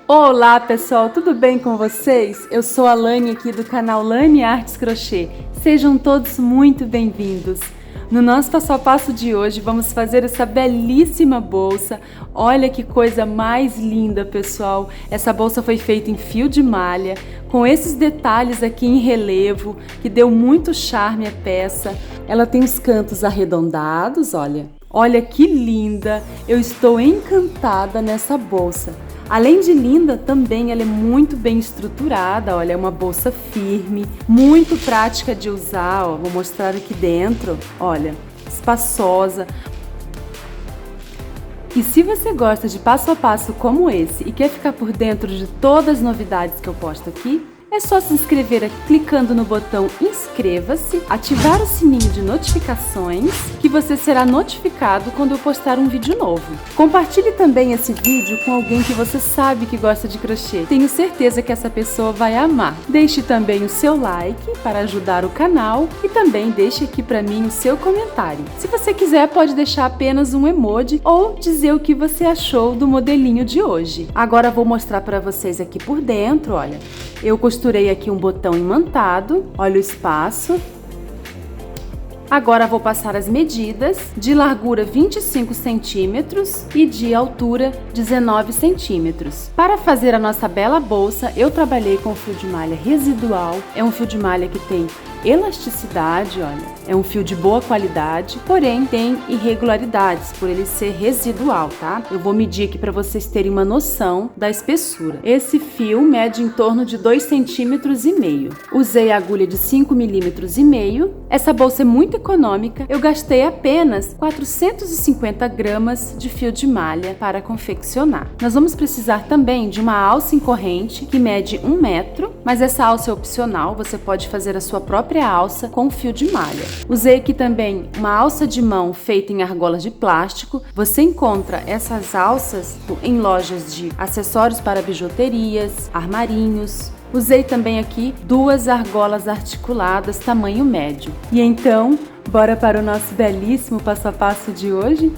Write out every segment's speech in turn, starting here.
Olá pessoal, tudo bem com vocês? Eu sou a Lani aqui do canal Lani Artes Crochê. Sejam todos muito bem-vindos. No nosso passo a passo de hoje vamos fazer essa belíssima bolsa. Olha que coisa mais linda, pessoal. Essa bolsa foi feita em fio de malha, com esses detalhes aqui em relevo, que deu muito charme à peça. Ela tem os cantos arredondados, olha. Olha que linda! Eu estou encantada nessa bolsa. Além de linda, também ela é muito bem estruturada, olha, é uma bolsa firme, muito prática de usar, ó, vou mostrar aqui dentro, olha, espaçosa. E se você gosta de passo a passo como esse e quer ficar por dentro de todas as novidades que eu posto aqui, é só se inscrever aqui, clicando no botão inscreva-se, ativar o sininho de notificações, que você será notificado quando eu postar um vídeo novo. Compartilhe também esse vídeo com alguém que você sabe que gosta de crochê. Tenho certeza que essa pessoa vai amar. Deixe também o seu like para ajudar o canal e também deixe aqui para mim o seu comentário. Se você quiser, pode deixar apenas um emoji ou dizer o que você achou do modelinho de hoje. Agora vou mostrar para vocês aqui por dentro, olha. Eu costurei aqui um botão imantado, olha o espaço. Agora vou passar as medidas de largura 25 centímetros e de altura 19 centímetros. Para fazer a nossa bela bolsa, eu trabalhei com fio de malha residual. É um fio de malha que tem elasticidade, olha, é um fio de boa qualidade, porém tem irregularidades por ele ser residual, tá? Eu vou medir aqui para vocês terem uma noção da espessura. Esse fio mede em torno de 2,5 cm. Usei a agulha de 5,5 mm. Essa bolsa é muito econômica. Eu gastei apenas 450 gramas de fio de malha para confeccionar. Nós vamos precisar também de uma alça em corrente que mede 1 metro, mas essa alça é opcional, você pode fazer a sua própria alça com fio de malha. Usei aqui também uma alça de mão feita em argolas de plástico. Você encontra essas alças em lojas de acessórios para bijuterias, armarinhos. Usei também aqui 2 argolas articuladas tamanho médio. E então, bora para o nosso belíssimo passo a passo de hoje?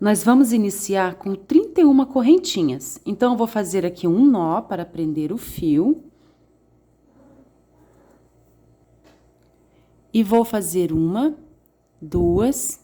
Nós vamos iniciar com 31 correntinhas. Então, eu vou fazer aqui um nó para prender o fio. E vou fazer 1, 2,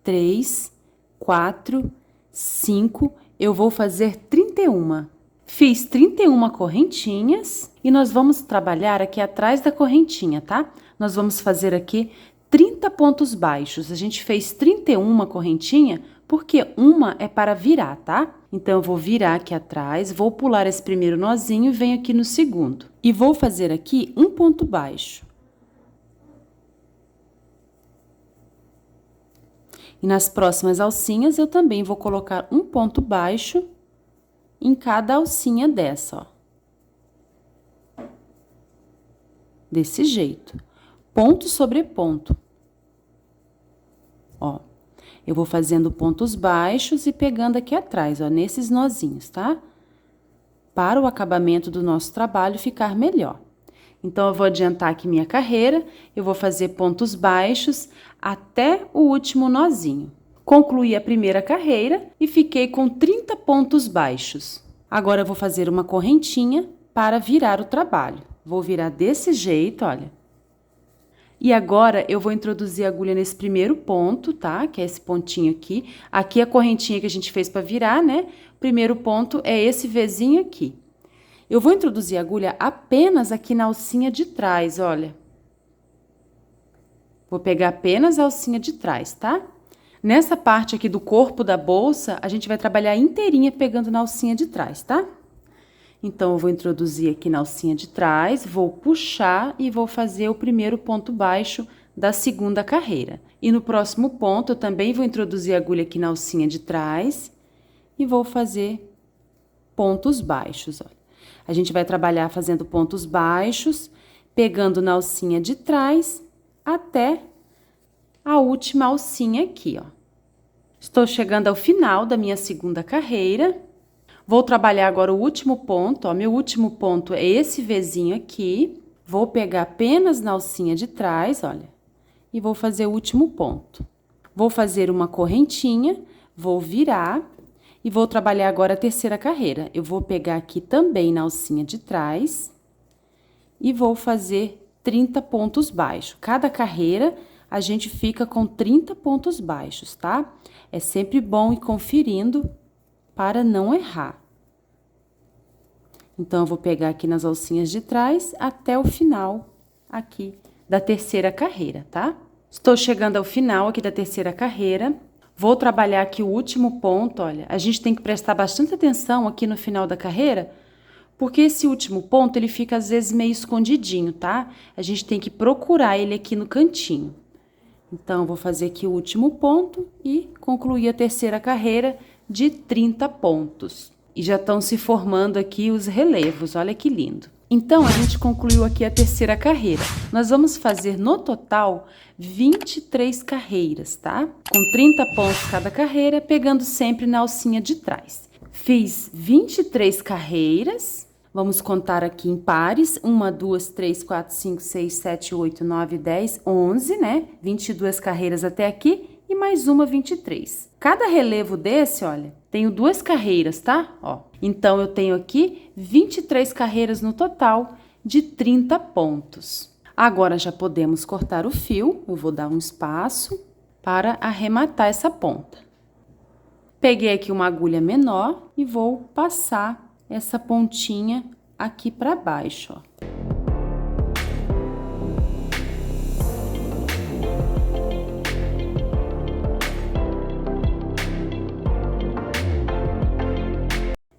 3, 4, 5, eu vou fazer 31. Fiz 31 correntinhas e nós vamos trabalhar aqui atrás da correntinha, tá? Nós vamos fazer aqui 30 pontos baixos. A gente fez 31 correntinha porque uma é para virar, tá? Então, eu vou virar aqui atrás, vou pular esse primeiro nozinho e venho aqui no segundo. E vou fazer aqui um ponto baixo. E nas próximas alcinhas, eu também vou colocar um ponto baixo em cada alcinha dessa, ó. Desse jeito. Ponto sobre ponto. Ó. Eu vou fazendo pontos baixos e pegando aqui atrás, ó, nesses nozinhos, tá? Para o acabamento do nosso trabalho ficar melhor. Então, eu vou adiantar aqui minha carreira, eu vou fazer pontos baixos até o último nozinho. Concluí a primeira carreira e fiquei com 30 pontos baixos. Agora, eu vou fazer uma correntinha para virar o trabalho. Vou virar desse jeito, olha. E agora, eu vou introduzir a agulha nesse primeiro ponto, tá? Que é esse pontinho aqui. Aqui é a correntinha que a gente fez para virar, né? O primeiro ponto é esse Vzinho aqui. Eu vou introduzir a agulha apenas aqui na alcinha de trás, olha. Vou pegar apenas a alcinha de trás, tá? Nessa parte aqui do corpo da bolsa, a gente vai trabalhar inteirinha pegando na alcinha de trás, tá? Então, eu vou introduzir aqui na alcinha de trás, vou puxar e vou fazer o primeiro ponto baixo da segunda carreira. E no próximo ponto, eu também vou introduzir a agulha aqui na alcinha de trás e vou fazer pontos baixos, olha. A gente vai trabalhar fazendo pontos baixos, pegando na alcinha de trás até a última alcinha aqui, ó. Estou chegando ao final da minha segunda carreira. Vou trabalhar agora o último ponto, ó. Meu último ponto é esse Vzinho aqui. Vou pegar apenas na alcinha de trás, olha, e vou fazer o último ponto. Vou fazer uma correntinha, vou virar. E vou trabalhar agora a terceira carreira. Eu vou pegar aqui também na alcinha de trás e vou fazer 30 pontos baixos. Cada carreira a gente fica com 30 pontos baixos, tá? É sempre bom ir conferindo para não errar. Então, eu vou pegar aqui nas alcinhas de trás até o final aqui da terceira carreira, tá? Estou chegando ao final aqui da terceira carreira. Vou trabalhar aqui o último ponto, olha. A gente tem que prestar bastante atenção aqui no final da carreira, porque esse último ponto, ele fica às vezes meio escondidinho, tá? A gente tem que procurar ele aqui no cantinho. Então, vou fazer aqui o último ponto e concluir a terceira carreira de 30 pontos. E já estão se formando aqui os relevos, olha que lindo. Então, a gente concluiu aqui a terceira carreira. Nós vamos fazer no total 23 carreiras, tá? Com 30 pontos cada carreira, pegando sempre na alcinha de trás. Fiz 23 carreiras. Vamos contar aqui em pares. 1, 2, 3, 4, 5, 6, 7, 8, 9, 10, 11, né? 22 carreiras até aqui e mais uma 23. Cada relevo desse, olha, tenho 2 carreiras, tá? Ó. Então, eu tenho aqui 23 carreiras no total de 30 pontos. Agora, já podemos cortar o fio. Eu vou dar um espaço para arrematar essa ponta. Peguei aqui uma agulha menor e vou passar essa pontinha aqui para baixo, ó.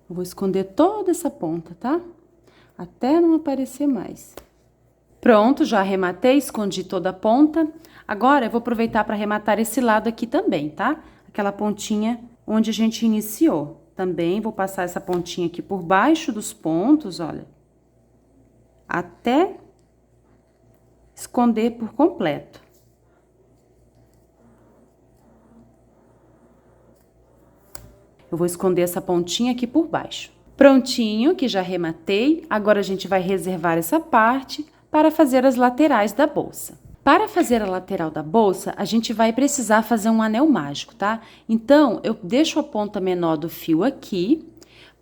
Eu vou esconder toda essa ponta, tá? Até não aparecer mais. Pronto, já arrematei, escondi toda a ponta. Agora, eu vou aproveitar para arrematar esse lado aqui também, tá? Aquela pontinha onde a gente iniciou. Também vou passar essa pontinha aqui por baixo dos pontos, olha. Até esconder por completo. Eu vou esconder essa pontinha aqui por baixo. Prontinho, que já arrematei. Agora, a gente vai reservar essa parte para fazer as laterais da bolsa. Para fazer a lateral da bolsa, a gente vai precisar fazer um anel mágico, tá? Então, eu deixo a ponta menor do fio aqui,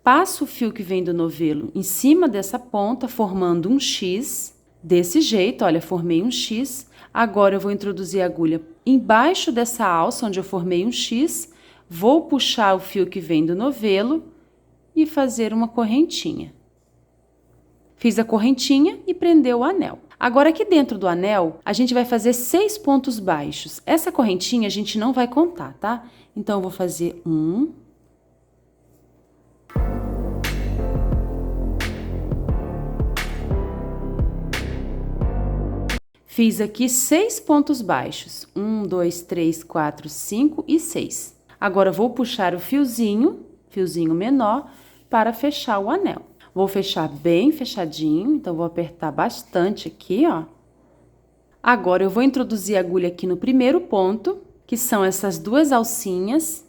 passo o fio que vem do novelo em cima dessa ponta, formando um X. Desse jeito, olha, formei um X. Agora, eu vou introduzir a agulha embaixo dessa alça, onde eu formei um X. Vou puxar o fio que vem do novelo e fazer uma correntinha. Fiz a correntinha e prendeu o anel. Agora, aqui dentro do anel, a gente vai fazer 6 pontos baixos. Essa correntinha a gente não vai contar, tá? Então, eu vou fazer 1. Fiz aqui 6 pontos baixos. 1, 2, 3, 4, 5 e 6. Agora, vou puxar o fiozinho menor, para fechar o anel. Vou fechar bem fechadinho, então vou apertar bastante aqui, ó. Agora, eu vou introduzir a agulha aqui no primeiro ponto, que são essas 2 alcinhas.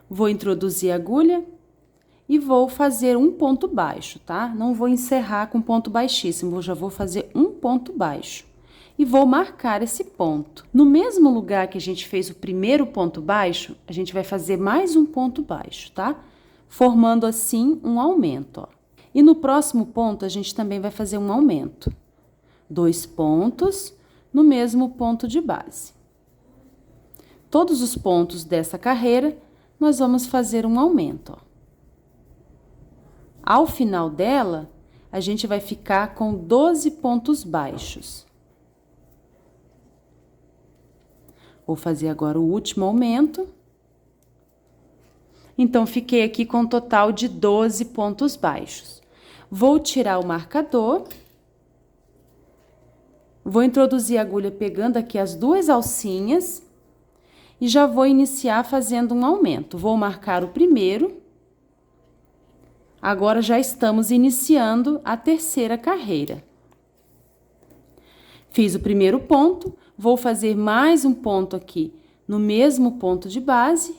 Vou introduzir a agulha e vou fazer um ponto baixo, tá? Não vou encerrar com ponto baixíssimo, eu já vou fazer um ponto baixo. E vou marcar esse ponto. No mesmo lugar que a gente fez o primeiro ponto baixo, a gente vai fazer mais um ponto baixo, tá? Formando assim um aumento, ó. E no próximo ponto, a gente também vai fazer um aumento. 2 pontos no mesmo ponto de base. Todos os pontos dessa carreira, nós vamos fazer um aumento, ó. Ao final dela, a gente vai ficar com 12 pontos baixos. Vou fazer agora o último aumento. Então, fiquei aqui com um total de 12 pontos baixos. Vou tirar o marcador. Vou introduzir a agulha pegando aqui as 2 alcinhas. E já vou iniciar fazendo um aumento. Vou marcar o primeiro. Agora, já estamos iniciando a terceira carreira. Fiz o primeiro ponto. Vou fazer mais um ponto aqui no mesmo ponto de base.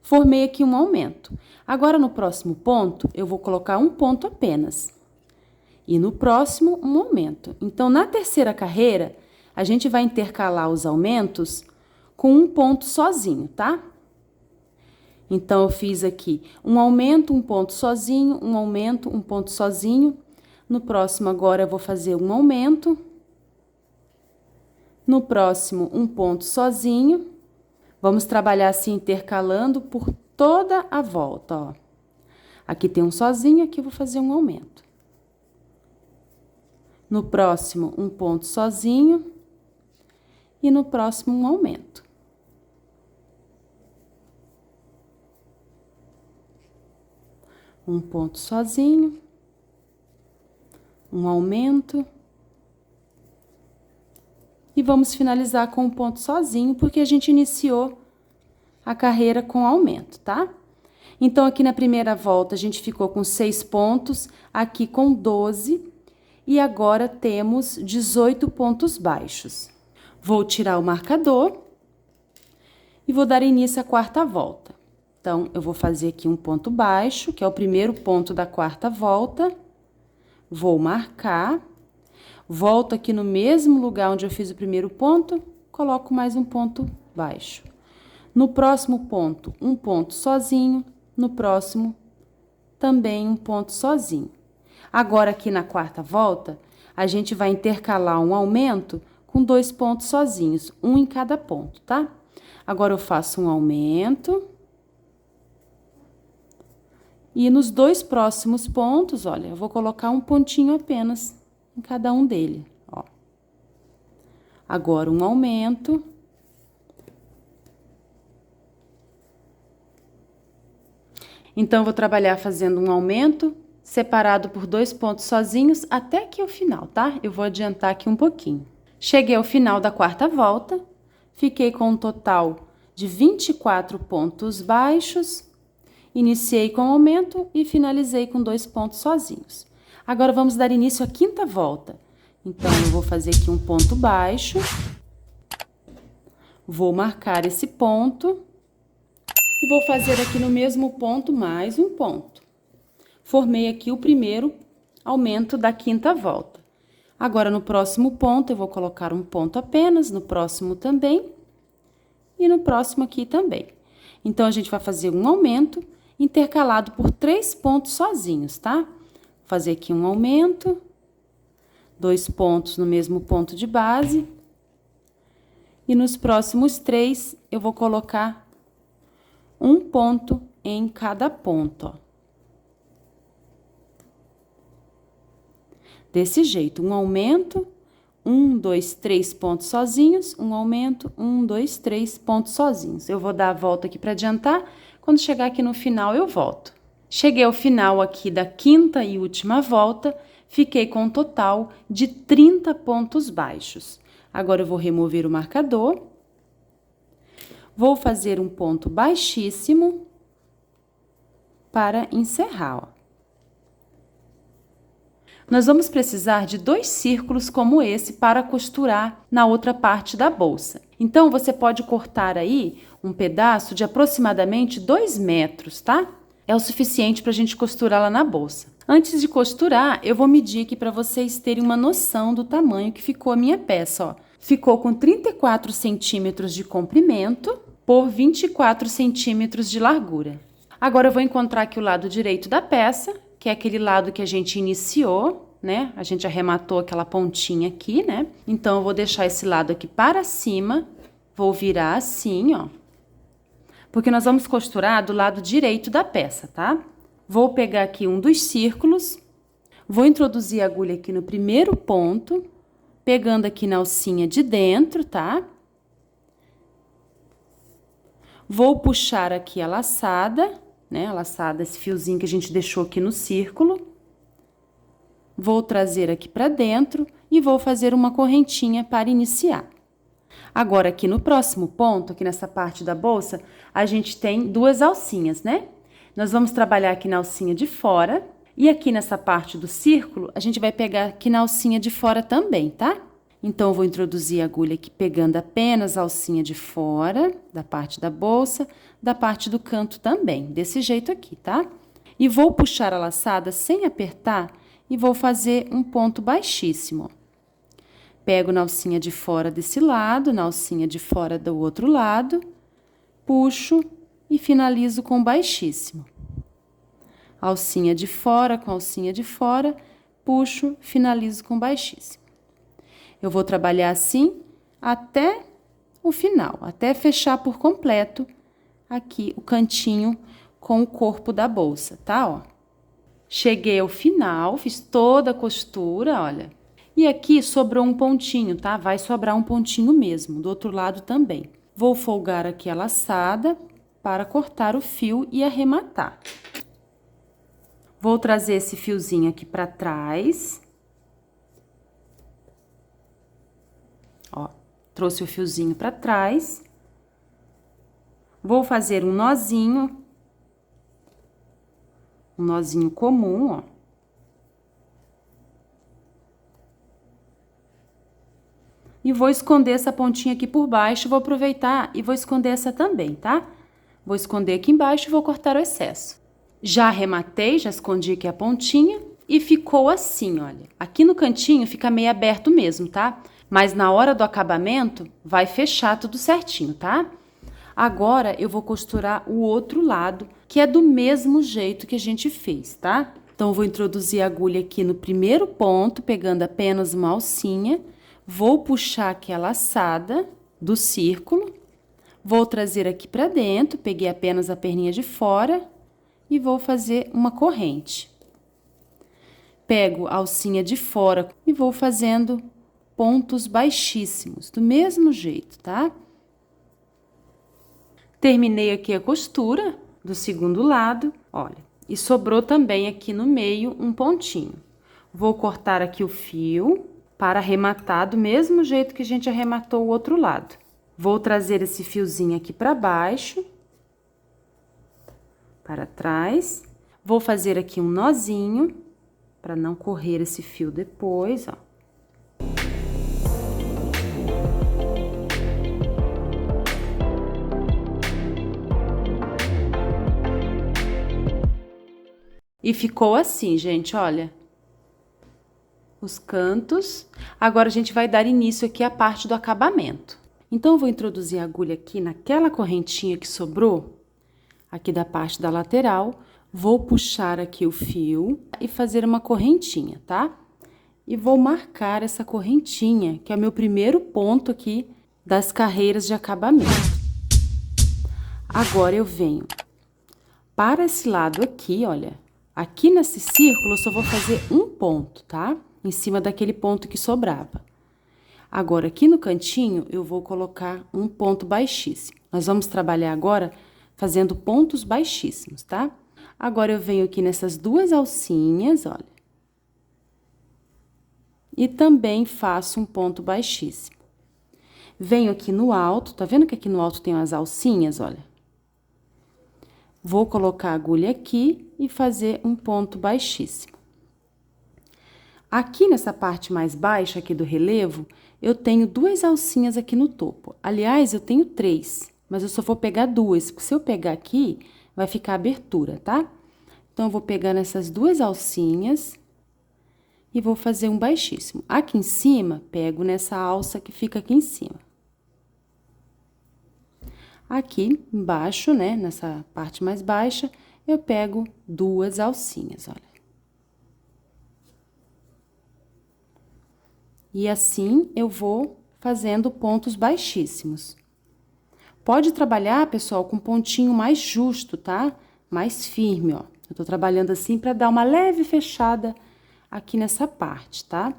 Formei aqui um aumento. Agora, no próximo ponto, eu vou colocar um ponto apenas. E no próximo, um aumento. Então, na terceira carreira, a gente vai intercalar os aumentos com um ponto sozinho, tá? Então, eu fiz aqui um aumento, um ponto sozinho, um aumento, um ponto sozinho. No próximo, agora, eu vou fazer um aumento. No próximo, um ponto sozinho. Vamos trabalhar assim, intercalando por toda a volta, ó. Aqui tem um sozinho, aqui eu vou fazer um aumento. No próximo, um ponto sozinho. E no próximo, um aumento. Um ponto sozinho. Um aumento. E vamos finalizar com um ponto sozinho, porque a gente iniciou a carreira com aumento, tá? Então, aqui na primeira volta, a gente ficou com 6 pontos, aqui com 12, e agora temos 18 pontos baixos. Vou tirar o marcador e vou dar início à quarta volta. Então, eu vou fazer aqui um ponto baixo, que é o primeiro ponto da quarta volta. Vou marcar. Volto aqui no mesmo lugar onde eu fiz o primeiro ponto, coloco mais um ponto baixo. No próximo ponto, um ponto sozinho. No próximo, também um ponto sozinho. Agora, aqui na quarta volta, a gente vai intercalar um aumento com 2 pontos sozinhos, um em cada ponto, tá? Agora, eu faço um aumento. E nos 2 próximos pontos, olha, eu vou colocar um pontinho apenas em cada um dele, ó. Agora, um aumento. Então, eu vou trabalhar fazendo um aumento, separado por 2 pontos sozinhos, até aqui o final, tá? Eu vou adiantar aqui um pouquinho. Cheguei ao final da quarta volta, fiquei com um total de 24 pontos baixos, iniciei com aumento e finalizei com 2 pontos sozinhos. Agora, vamos dar início à quinta volta. Então, eu vou fazer aqui um ponto baixo, vou marcar esse ponto e vou fazer aqui no mesmo ponto mais um ponto. Formei aqui o primeiro aumento da quinta volta. Agora, no próximo ponto, eu vou colocar um ponto apenas, no próximo também e no próximo aqui também. Então, a gente vai fazer um aumento intercalado por 3 pontos sozinhos, tá? Vou fazer aqui um aumento, 2 pontos no mesmo ponto de base. E nos próximos 3, eu vou colocar um ponto em cada ponto, ó. Desse jeito, um aumento, 1, 2, 3 pontos sozinhos, um aumento, 1, 2, 3 pontos sozinhos. Eu vou dar a volta aqui para adiantar, quando chegar aqui no final eu volto. Cheguei ao final aqui da quinta e última volta, fiquei com um total de 30 pontos baixos. Agora eu vou remover o marcador. Vou fazer um ponto baixíssimo para encerrar, ó. Nós vamos precisar de 2 círculos como esse para costurar na outra parte da bolsa. Então, você pode cortar aí um pedaço de aproximadamente 2 metros, tá? É o suficiente para a gente costurar lá na bolsa. Antes de costurar, eu vou medir aqui para vocês terem uma noção do tamanho que ficou a minha peça, ó. Ficou com 34 centímetros de comprimento por 24 centímetros de largura. Agora, eu vou encontrar aqui o lado direito da peça, que é aquele lado que a gente iniciou, né? A gente arrematou aquela pontinha aqui, né? Então, eu vou deixar esse lado aqui para cima, vou virar assim, ó. Porque nós vamos costurar do lado direito da peça, tá? Vou pegar aqui um dos círculos, vou introduzir a agulha aqui no primeiro ponto, pegando aqui na alcinha de dentro, tá? Vou puxar aqui a laçada, né? A laçada, esse fiozinho que a gente deixou aqui no círculo. Vou trazer aqui para dentro e vou fazer uma correntinha para iniciar. Agora, aqui no próximo ponto, aqui nessa parte da bolsa, a gente tem 2 alcinhas, né? Nós vamos trabalhar aqui na alcinha de fora e aqui nessa parte do círculo, a gente vai pegar aqui na alcinha de fora também, tá? Então, eu vou introduzir a agulha aqui pegando apenas a alcinha de fora, da parte da bolsa, da parte do canto também, desse jeito aqui, tá? E vou puxar a laçada sem apertar e vou fazer um ponto baixíssimo. Pego na alcinha de fora desse lado, na alcinha de fora do outro lado, puxo e finalizo com baixíssimo. Alcinha de fora com alcinha de fora, puxo, finalizo com baixíssimo. Eu vou trabalhar assim até o final, até fechar por completo aqui o cantinho com o corpo da bolsa, tá? Ó. Cheguei ao final, fiz toda a costura, olha. E aqui sobrou um pontinho, tá? Vai sobrar um pontinho mesmo, do outro lado também. Vou folgar aqui a laçada para cortar o fio e arrematar. Vou trazer esse fiozinho aqui para trás. Ó, trouxe o fiozinho para trás. Vou fazer um nozinho comum, ó. E vou esconder essa pontinha aqui por baixo, vou aproveitar e vou esconder essa também, tá? Vou esconder aqui embaixo e vou cortar o excesso. Já arrematei, já escondi aqui a pontinha e ficou assim, olha. Aqui no cantinho fica meio aberto mesmo, tá? Mas na hora do acabamento vai fechar tudo certinho, tá? Agora eu vou costurar o outro lado, que é do mesmo jeito que a gente fez, tá? Então, eu vou introduzir a agulha aqui no primeiro ponto, pegando apenas uma alcinha. Vou puxar aqui a laçada do círculo. Vou trazer aqui pra dentro, peguei apenas a perninha de fora e vou fazer uma corrente. Pego a alcinha de fora e vou fazendo pontos baixíssimos, do mesmo jeito, tá? Terminei aqui a costura do segundo lado, olha, e sobrou também aqui no meio um pontinho. Vou cortar aqui o fio para arrematar do mesmo jeito que a gente arrematou o outro lado. Vou trazer esse fiozinho aqui para baixo, para trás. Vou fazer aqui um nozinho, para não correr esse fio depois, ó. E ficou assim, gente, olha. Os cantos. Agora, a gente vai dar início aqui à parte do acabamento. Então, eu vou introduzir a agulha aqui naquela correntinha que sobrou, aqui da parte da lateral. Vou puxar aqui o fio e fazer uma correntinha, tá? E vou marcar essa correntinha, que é o meu primeiro ponto aqui das carreiras de acabamento. Agora, eu venho para esse lado aqui, olha. Aqui nesse círculo, eu só vou fazer um ponto, tá? Em cima daquele ponto que sobrava. Agora, aqui no cantinho, eu vou colocar um ponto baixíssimo. Nós vamos trabalhar agora fazendo pontos baixíssimos, tá? Agora, eu venho aqui nessas duas alcinhas, olha. E também faço um ponto baixíssimo. Venho aqui no alto, tá vendo que aqui no alto tem umas alcinhas, olha? Vou colocar a agulha aqui e fazer um ponto baixíssimo. Aqui nessa parte mais baixa aqui do relevo, eu tenho duas alcinhas aqui no topo. Aliás, eu tenho 3, mas eu só vou pegar 2, porque se eu pegar aqui, vai ficar abertura, tá? Então, eu vou pegar nessas duas alcinhas e vou fazer um baixíssimo. Aqui em cima, pego nessa alça que fica aqui em cima. Aqui embaixo, né, nessa parte mais baixa, eu pego duas alcinhas, olha. E assim, eu vou fazendo pontos baixíssimos. Pode trabalhar, pessoal, com pontinho mais justo, tá? Mais firme, ó. Eu tô trabalhando assim pra dar uma leve fechada aqui nessa parte, tá?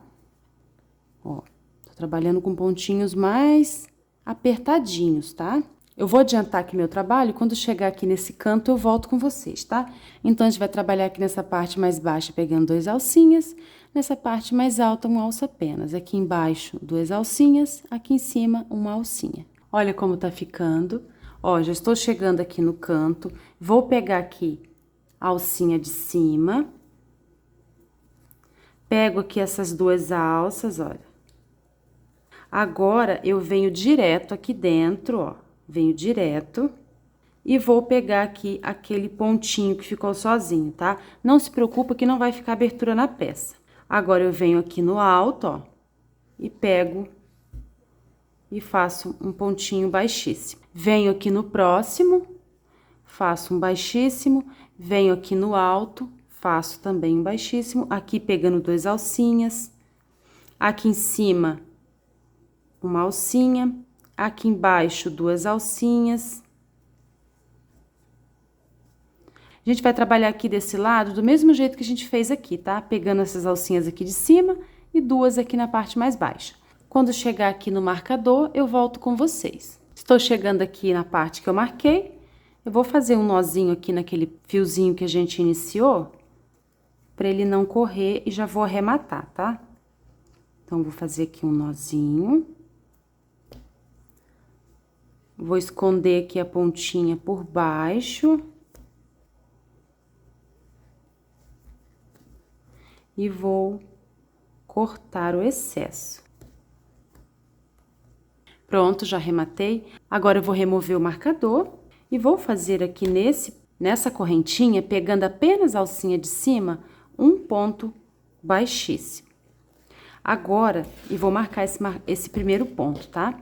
Ó, tô trabalhando com pontinhos mais apertadinhos, tá? Eu vou adiantar aqui meu trabalho, quando chegar aqui nesse canto eu volto com vocês, tá? Então, a gente vai trabalhar aqui nessa parte mais baixa, pegando 2 alcinhas, nessa parte mais alta, uma alça apenas. Aqui embaixo, 2 alcinhas, aqui em cima, uma alcinha. Olha como tá ficando. Ó, já estou chegando aqui no canto, vou pegar aqui a alcinha de cima. Pego aqui essas 2 alças, olha. Agora, eu venho direto aqui dentro, ó. Venho direto e vou pegar aqui aquele pontinho que ficou sozinho, tá? Não se preocupa que não vai ficar abertura na peça. Agora, eu venho aqui no alto, ó, e pego e faço um pontinho baixíssimo. Venho aqui no próximo, faço um baixíssimo, venho aqui no alto, faço também um baixíssimo, aqui pegando 2 alcinhas, aqui em cima uma alcinha, aqui embaixo 2 alcinhas. A gente vai trabalhar aqui desse lado do mesmo jeito que a gente fez aqui, tá? Pegando essas alcinhas aqui de cima e 2 aqui na parte mais baixa. Quando chegar aqui no marcador, eu volto com vocês. Estou chegando aqui na parte que eu marquei, eu vou fazer um nozinho aqui naquele fiozinho que a gente iniciou, para ele não correr e já vou arrematar, tá? Então, vou fazer aqui um nozinho. Vou esconder aqui a pontinha por baixo. E vou cortar o excesso. Pronto, já arrematei. Agora eu vou remover o marcador e vou fazer aqui nessa correntinha, pegando apenas a alcinha de cima, um ponto baixíssimo. Agora, e vou marcar esse primeiro ponto, tá?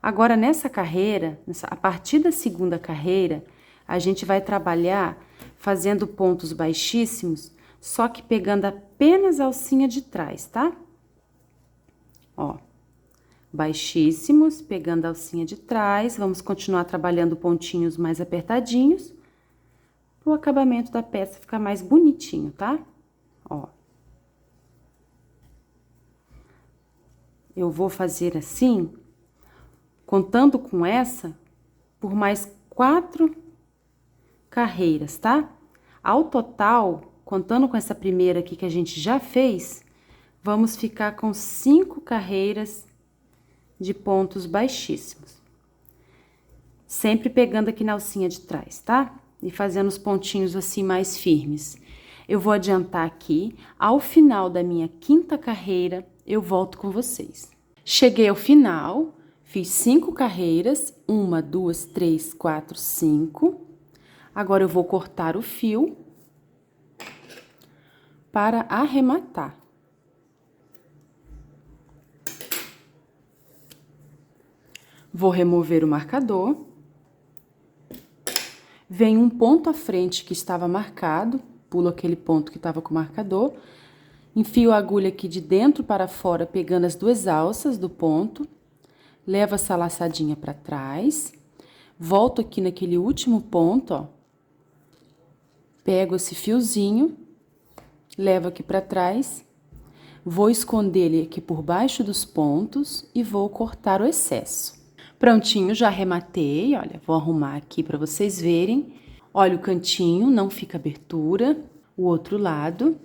Agora, nessa carreira, a partir da segunda carreira, a gente vai trabalhar fazendo pontos baixíssimos, só que pegando apenas a alcinha de trás, tá? Ó, baixíssimos, pegando a alcinha de trás, vamos continuar trabalhando pontinhos mais apertadinhos, para o acabamento da peça ficar mais bonitinho, tá? Ó. Eu vou fazer assim, contando com essa, por mais 4 carreiras, tá? Ao total, contando com essa primeira aqui que a gente já fez, vamos ficar com 5 carreiras de pontos baixíssimos. Sempre pegando aqui na alcinha de trás, tá? E fazendo os pontinhos assim mais firmes. Eu vou adiantar aqui, ao final da minha 5ª carreira, eu volto com vocês. Cheguei ao final, fiz 5 carreiras, 1, 2, 3, 4, 5. Agora eu vou cortar o fio para arrematar. Vou remover o marcador. Venho um ponto à frente que estava marcado, pulo aquele ponto que estava com o marcador, enfio a agulha aqui de dentro para fora, pegando as 2 alças do ponto, levo essa laçadinha para trás, volto aqui naquele último ponto, ó, pego esse fiozinho, levo aqui para trás, vou esconder ele aqui por baixo dos pontos e vou cortar o excesso. Prontinho, já arrematei, olha, vou arrumar aqui para vocês verem. Olha o cantinho, não fica abertura, o outro lado.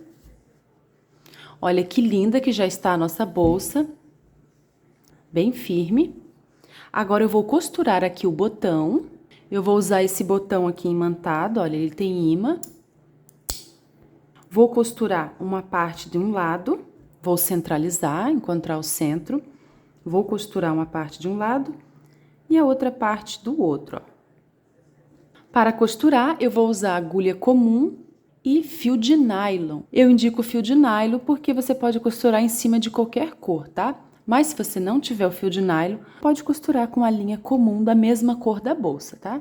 Olha que linda que já está a nossa bolsa, bem firme. Agora eu vou costurar aqui o botão. Eu vou usar esse botão aqui imantado, olha, ele tem imã. Vou costurar uma parte de um lado, vou centralizar, encontrar o centro. Vou costurar uma parte de um lado e a outra parte do outro, ó. Para costurar, eu vou usar agulha comum e fio de nylon. Eu indico fio de nylon porque você pode costurar em cima de qualquer cor, tá? Mas se você não tiver o fio de nylon, pode costurar com a linha comum da mesma cor da bolsa, tá?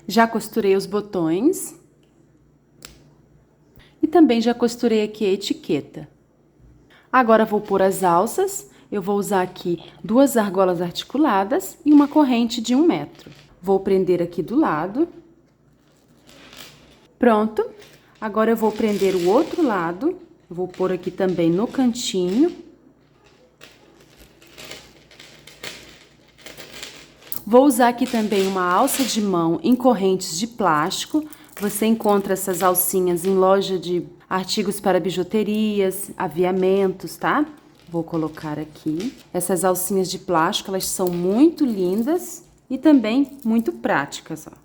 Já costurei os botões e também já costurei aqui a etiqueta. Agora vou pôr as alças. Eu vou usar aqui 2 argolas articuladas e uma corrente de 1 metro. Vou prender aqui do lado Pronto. Agora eu vou prender o outro lado. Vou pôr aqui também no cantinho. Vou usar aqui também uma alça de mão em correntes de plástico. Você encontra essas alcinhas em loja de artigos para bijuterias, aviamentos, tá? Vou colocar aqui. Essas alcinhas de plástico, elas são muito lindas e também muito práticas, ó.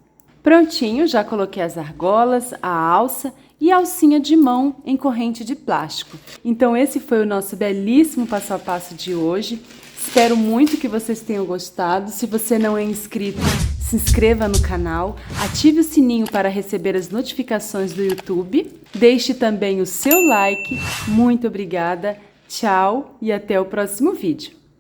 Prontinho, já coloquei as argolas, a alça e a alcinha de mão em corrente de plástico. Então esse foi o nosso belíssimo passo a passo de hoje. Espero muito que vocês tenham gostado. Se você não é inscrito, se inscreva no canal, ative o sininho para receber as notificações do YouTube. Deixe também o seu like. Muito obrigada, tchau e até o próximo vídeo.